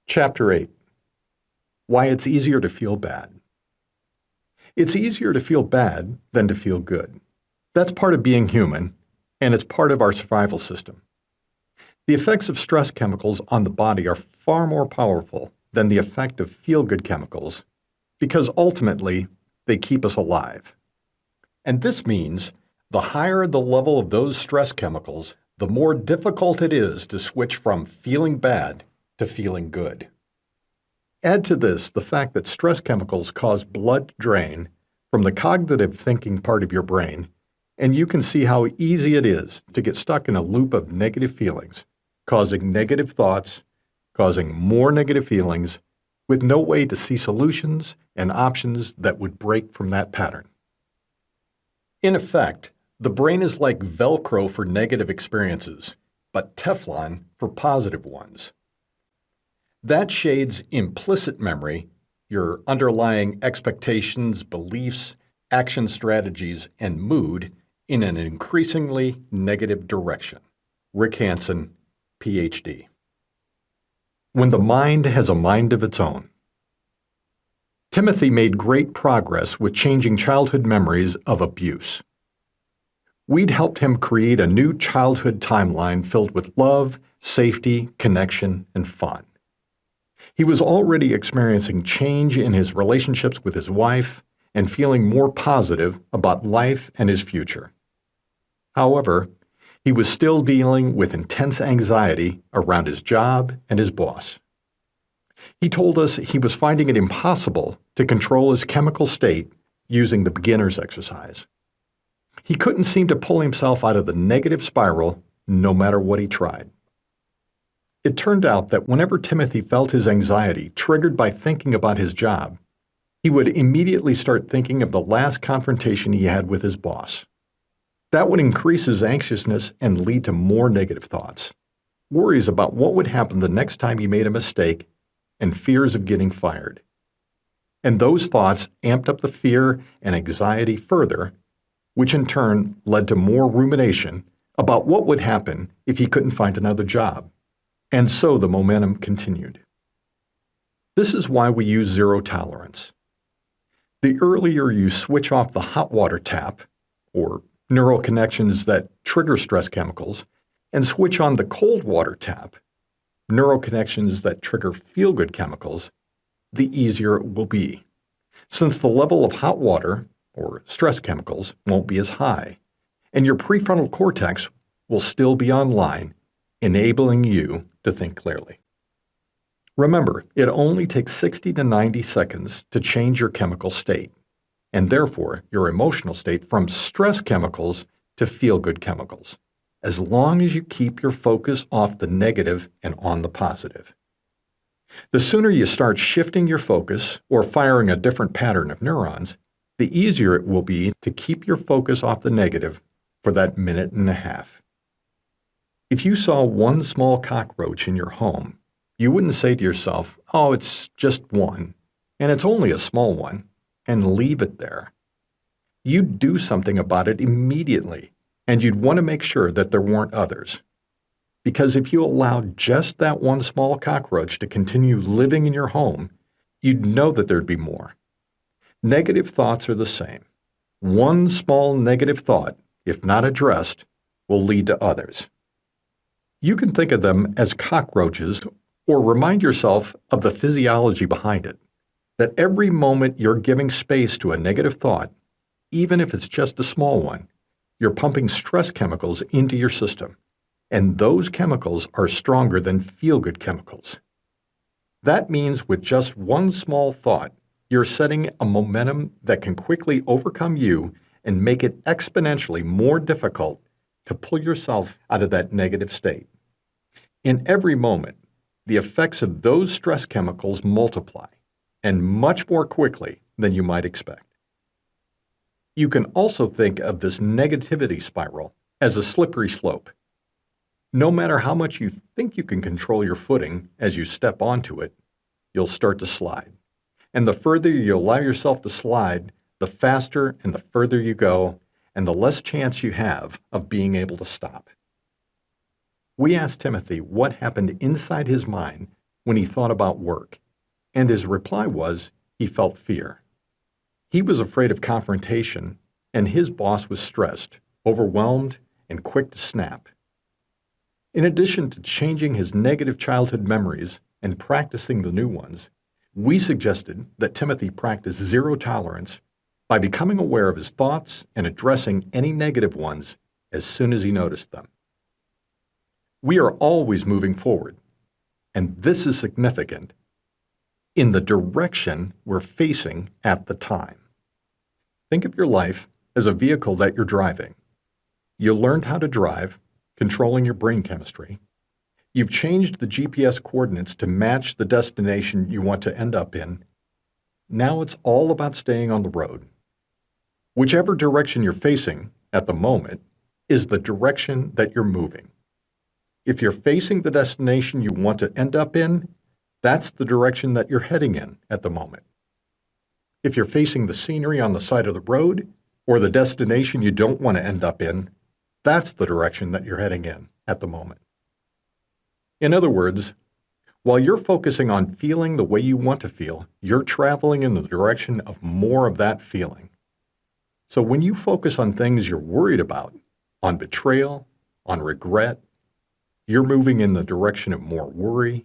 Chapter 8. Why it's easier to feel bad. It's easier to feel bad than to feel good. That's part of being human, and it's part of our survival system. The effects of stress chemicals on the body are far more powerful than the effect of feel-good chemicals because ultimately they keep us alive. And this means the higher the level of those stress chemicals, the more difficult it is to switch from feeling bad to feeling good. Add to this the fact that stress chemicals cause blood drain from the cognitive thinking part of your brain, and you can see how easy it is to get stuck in a loop of negative feelings, causing negative thoughts, causing more negative feelings, with no way to see solutions and options that would break from that pattern. In effect, the brain is like Velcro for negative experiences, but Teflon for positive ones. That shades implicit memory, your underlying expectations, beliefs, action strategies, and mood in an increasingly negative direction. Rick Hansen, Ph.D. When the mind has a mind of its own. Timothy made great progress with changing childhood memories of abuse. We'd helped him create a new childhood timeline filled with love, safety, connection, and fun. He was already experiencing change in his relationships with his wife and feeling more positive about life and his future. However, he was still dealing with intense anxiety around his job and his boss. He told us he was finding it impossible to control his chemical state using the beginner's exercise. He couldn't seem to pull himself out of the negative spiral no matter what he tried. It turned out that whenever Timothy felt his anxiety triggered by thinking about his job, he would immediately start thinking of the last confrontation he had with his boss. That would increase his anxiousness and lead to more negative thoughts, worries about what would happen the next time he made a mistake, and fears of getting fired. And those thoughts amped up the fear and anxiety further, which in turn led to more rumination about what would happen if he couldn't find another job. And so the momentum continued. This is why we use zero tolerance. The earlier you switch off the hot water tap, or neural connections that trigger stress chemicals, and switch on the cold water tap, neural connections that trigger feel-good chemicals, the easier it will be, since the level of hot water, or stress chemicals, won't be as high, and your prefrontal cortex will still be online, enabling you to think clearly. Remember, it only takes 60 to 90 seconds to change your chemical state, and therefore your emotional state from stress chemicals to feel-good chemicals, as long as you keep your focus off the negative and on the positive. The sooner you start shifting your focus or firing a different pattern of neurons, the easier it will be to keep your focus off the negative for that minute and a half. If you saw one small cockroach in your home, you wouldn't say to yourself, "Oh, it's just one, and it's only a small one," and leave it there. You'd do something about it immediately, and you'd want to make sure that there weren't others. Because if you allowed just that one small cockroach to continue living in your home, you'd know that there'd be more. Negative thoughts are the same. One small negative thought, if not addressed, will lead to others. You can think of them as cockroaches or remind yourself of the physiology behind it, that every moment you're giving space to a negative thought, even if it's just a small one, you're pumping stress chemicals into your system, and those chemicals are stronger than feel-good chemicals. That means with just one small thought, you're setting a momentum that can quickly overcome you and make it exponentially more difficult to pull yourself out of that negative state. In every moment, the effects of those stress chemicals multiply, and much more quickly than you might expect. You can also think of this negativity spiral as a slippery slope. No matter how much you think you can control your footing as you step onto it, you'll start to slide. And the further you allow yourself to slide, the faster and the further you go, and the less chance you have of being able to stop. We asked Timothy what happened inside his mind when he thought about work, and his reply was he felt fear. He was afraid of confrontation, and his boss was stressed, overwhelmed, and quick to snap. In addition to changing his negative childhood memories and practicing the new ones, we suggested that Timothy practice zero tolerance by becoming aware of his thoughts and addressing any negative ones as soon as he noticed them. We are always moving forward, and this is significant, in the direction we're facing at the time. Think of your life as a vehicle that you're driving. You learned how to drive, controlling your brain chemistry. You've changed the GPS coordinates to match the destination you want to end up in. Now it's all about staying on the road. Whichever direction you're facing at the moment is the direction that you're moving. If you're facing the destination you want to end up in, that's the direction that you're heading in at the moment. If you're facing the scenery on the side of the road or the destination you don't want to end up in, that's the direction that you're heading in at the moment. In other words, while you're focusing on feeling the way you want to feel, you're traveling in the direction of more of that feeling. So when you focus on things you're worried about, on betrayal, on regret, you're moving in the direction of more worry,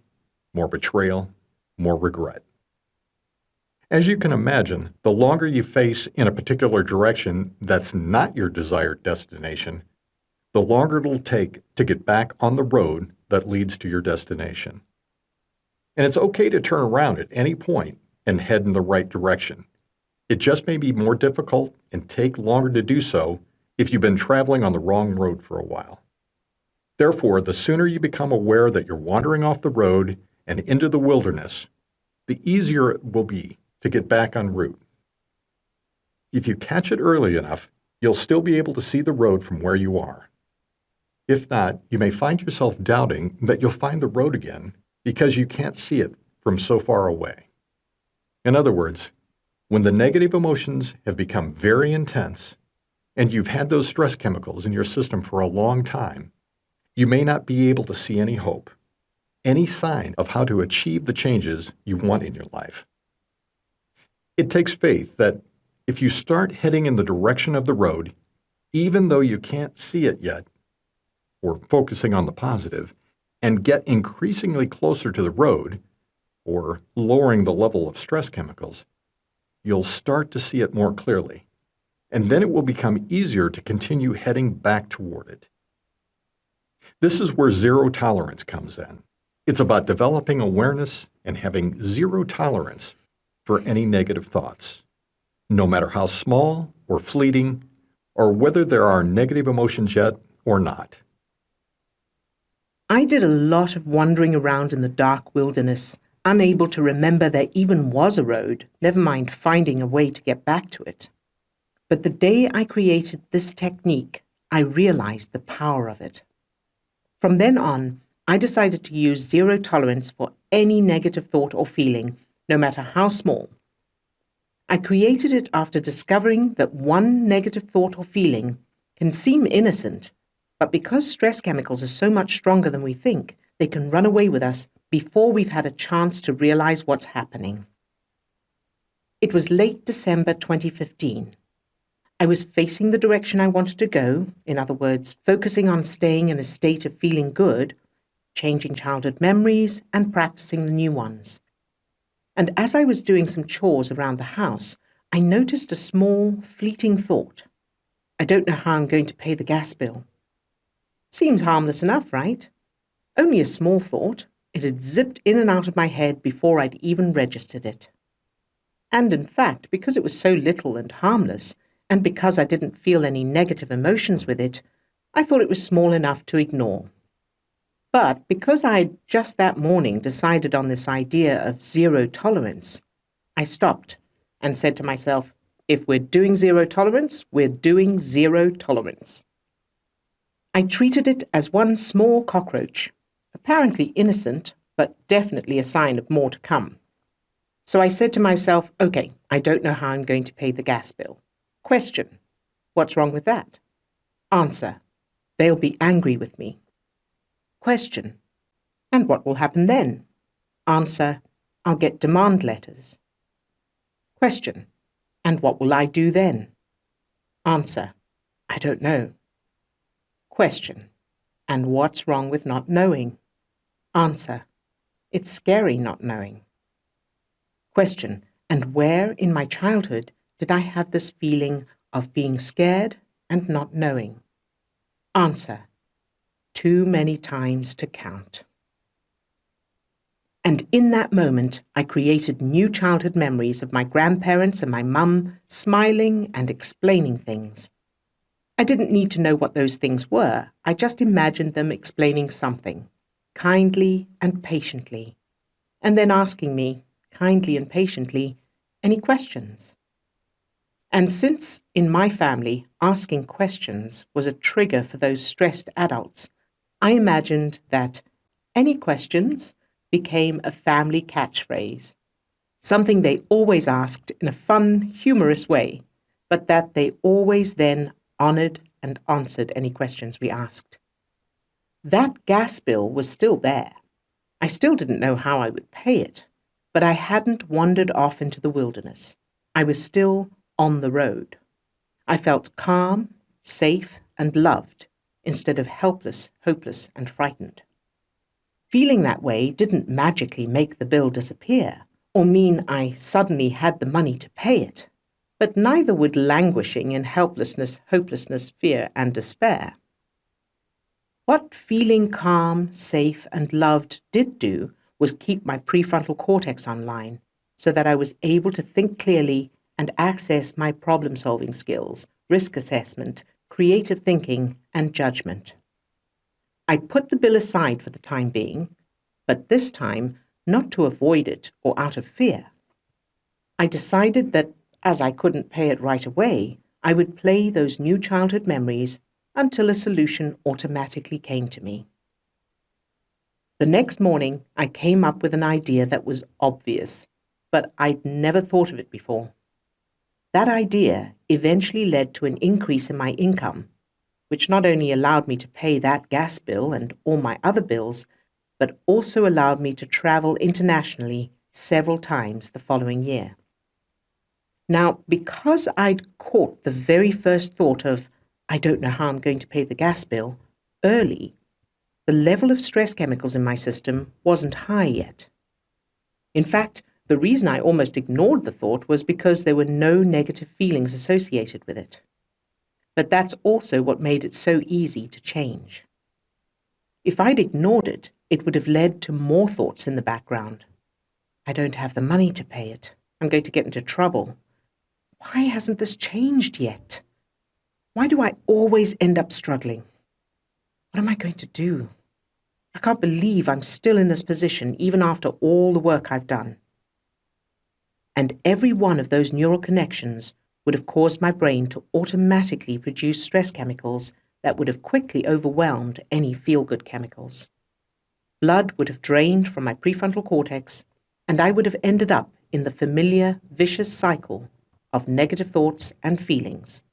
more betrayal, more regret. As you can imagine, the longer you face in a particular direction that's not your desired destination, the longer it'll take to get back on the road that leads to your destination. And it's okay to turn around at any point and head in the right direction. It just may be more difficult and take longer to do so if you've been traveling on the wrong road for a while. Therefore, the sooner you become aware that you're wandering off the road and into the wilderness, the easier it will be to get back en route. If you catch it early enough, you'll still be able to see the road from where you are. If not, you may find yourself doubting that you'll find the road again because you can't see it from so far away. In other words, when the negative emotions have become very intense and you've had those stress chemicals in your system for a long time, you may not be able to see any hope, any sign of how to achieve the changes you want in your life. It takes faith that if you start heading in the direction of the road, even though you can't see it yet, or focusing on the positive, and get increasingly closer to the road, or lowering the level of stress chemicals, you'll start to see it more clearly, and then it will become easier to continue heading back toward it. This is where zero tolerance comes in. It's about developing awareness and having zero tolerance for any negative thoughts, no matter how small or fleeting, or whether there are negative emotions yet or not. I did a lot of wandering around in the dark wilderness, unable to remember there even was a road, never mind finding a way to get back to it. But the day I created this technique, I realized the power of it. From then on, I decided to use zero tolerance for any negative thought or feeling, no matter how small. I created it after discovering that one negative thought or feeling can seem innocent, but because stress chemicals are so much stronger than we think, they can run away with us before we've had a chance to realize what's happening. It was late December 2015. I was facing the direction I wanted to go, in other words, focusing on staying in a state of feeling good, changing childhood memories, and practicing the new ones. And as I was doing some chores around the house, I noticed a small, fleeting thought. I don't know how I'm going to pay the gas bill. Seems harmless enough, right? Only a small thought. It had zipped in and out of my head before I'd even registered it. And in fact, because it was so little and harmless, and because I didn't feel any negative emotions with it, I thought it was small enough to ignore. But because I'd just that morning decided on this idea of zero tolerance, I stopped and said to myself, if we're doing zero tolerance, we're doing zero tolerance. I treated it as one small cockroach, apparently innocent, but definitely a sign of more to come. So I said to myself, okay, I don't know how I'm going to pay the gas bill. Question, what's wrong with that? Answer, they'll be angry with me. Question, and what will happen then? Answer, I'll get demand letters. Question, and what will I do then? Answer, I don't know. Question, and what's wrong with not knowing? Answer, it's scary not knowing. Question, and where in my childhood did I have this feeling of being scared and not knowing? Answer, too many times to count. And in that moment, I created new childhood memories of my grandparents and my mum smiling and explaining things. I didn't need to know what those things were. I just imagined them explaining something, kindly and patiently, and then asking me, kindly and patiently, any questions. And since, in my family, asking questions was a trigger for those stressed adults, I imagined that any questions became a family catchphrase, something they always asked in a fun, humorous way, but that they always then honored and answered any questions we asked. That gas bill was still there. I still didn't know how I would pay it, but I hadn't wandered off into the wilderness. I was still on the road. I felt calm, safe, and loved instead of helpless, hopeless, and frightened. Feeling that way didn't magically make the bill disappear or mean I suddenly had the money to pay it, but neither would languishing in helplessness, hopelessness, fear, and despair. What feeling calm, safe, and loved did do was keep my prefrontal cortex online so that I was able to think clearly and access my problem-solving skills, risk assessment, creative thinking, and judgment. I put the bill aside for the time being, but this time not to avoid it or out of fear. I decided that, as I couldn't pay it right away, I would play those new childhood memories until a solution automatically came to me. The next morning, I came up with an idea that was obvious, but I'd never thought of it before. That idea eventually led to an increase in my income, which not only allowed me to pay that gas bill and all my other bills, but also allowed me to travel internationally several times the following year. Now, because I'd caught the very first thought of, I don't know how I'm going to pay the gas bill, early, the level of stress chemicals in my system wasn't high yet. In fact, the reason I almost ignored the thought was because there were no negative feelings associated with it. But that's also what made it so easy to change. If I'd ignored it, it would have led to more thoughts in the background. I don't have the money to pay it. I'm going to get into trouble. Why hasn't this changed yet? Why do I always end up struggling? What am I going to do? I can't believe I'm still in this position even after all the work I've done. And every one of those neural connections would have caused my brain to automatically produce stress chemicals that would have quickly overwhelmed any feel-good chemicals. Blood would have drained from my prefrontal cortex, and I would have ended up in the familiar, vicious cycle of negative thoughts and feelings,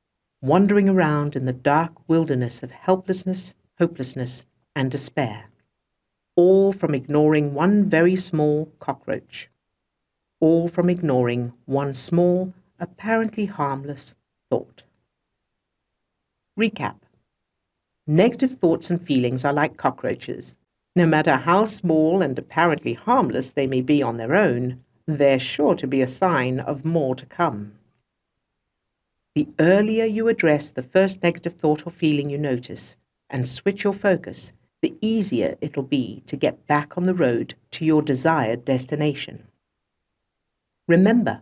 wandering around in the dark wilderness of helplessness, hopelessness, and despair, all from ignoring one very small cockroach, all from ignoring one small, apparently harmless thought. Recap. Negative thoughts and feelings are like cockroaches. No matter how small and apparently harmless they may be on their own, they're sure to be a sign of more to come. The earlier you address the first negative thought or feeling you notice and switch your focus, the easier it'll be to get back on the road to your desired destination. Remember,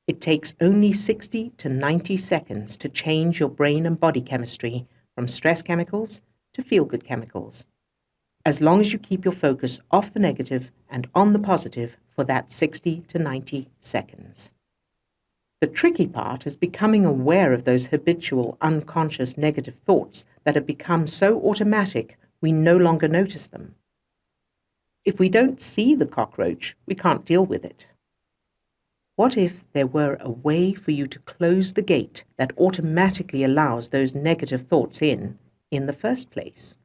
it takes only 60 to 90 seconds to change your brain and body chemistry from stress chemicals to feel-good chemicals, as long as you keep your focus off the negative and on the positive for that 60 to 90 seconds. The tricky part is becoming aware of those habitual, unconscious negative thoughts that have become so automatic we no longer notice them. If we don't see the cockroach, we can't deal with it. What if there were a way for you to close the gate that automatically allows those negative thoughts in the first place?